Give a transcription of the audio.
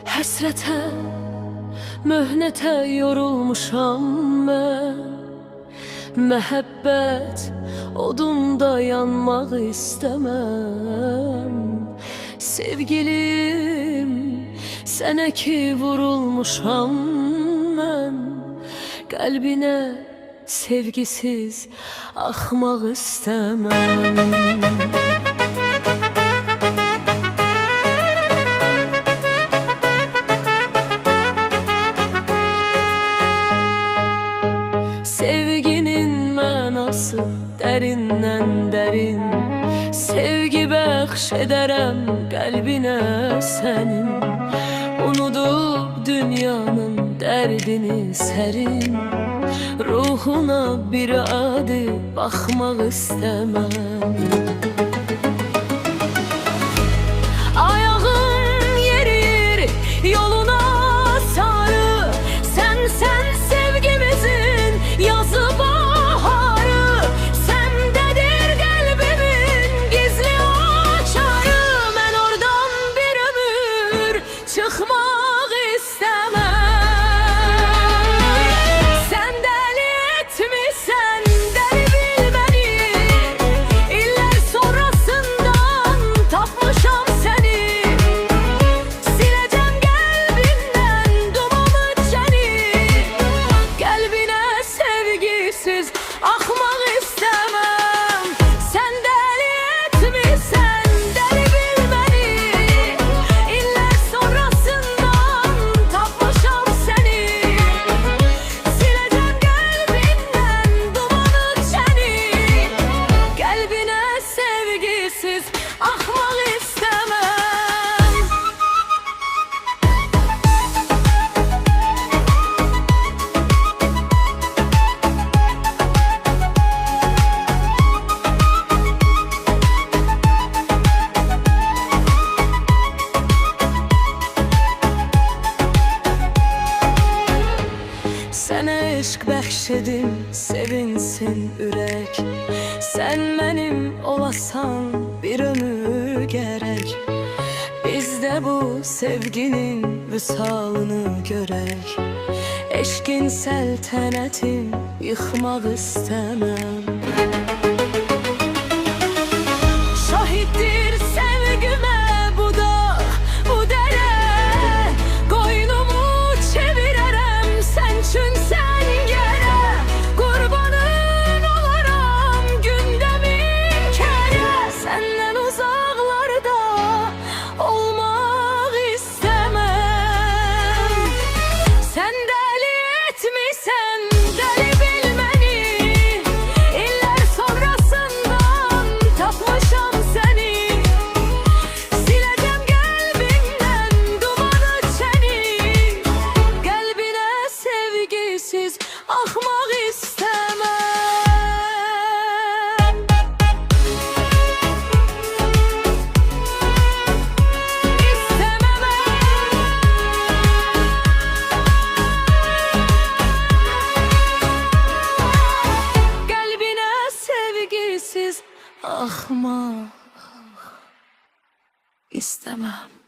Həsrətə, möhnətə yorulmuşam mən. Məhəbbət odunda yanmaq istəməm. Sevgilim, sənə ki vurulmuşam mən. Qəlbinə sevgisiz axmaq istəməm. Sevginin mənası dərindən dərin. Sevgi bəxş edərəm qəlbinə sənin. Unudub dünyanın dərdini sərin. Ruhuna bir adi baxmaq istəməm. Ayağın yeriyir yoluna sarı. Sən sevgimizin yazı baharı. Səndədir qəlbimin gizli açarı. Mən oradan bir ömür çıxmaq istəməm. Axmaq istəməm. Sən dəli etmisən, dəli bil məni. İllər sonrasından tapmışam səni. Siləcəm qəlbindən dumanı çəni. Qəlbinə sevgisiz axmaq istəməm. Sənə eşq bəxş edim, sevinsin ürək. Sən mənim olasan, bir ömür gərək. Bizdə bu sevginin vüsalını görək. Eşqin səltənətin yıxmaq istəməm. Şahiddir sevgimə bu dağ, bu dərə. Qoynumu çevirərəm sən üçün sən gərə. Qurbanın olaram gündə min kərə. Səndən uzaqlarda olmaq istəməm. Sən dəli etmisən, dəli bil məni. İllər sonrasından tapmışam səni. Siləcəm qəlbindən dumanı çəni. Qəlbinə sevgisiz axmaq istəməm. Qəlbinə sevgisiz axmaq istəməm.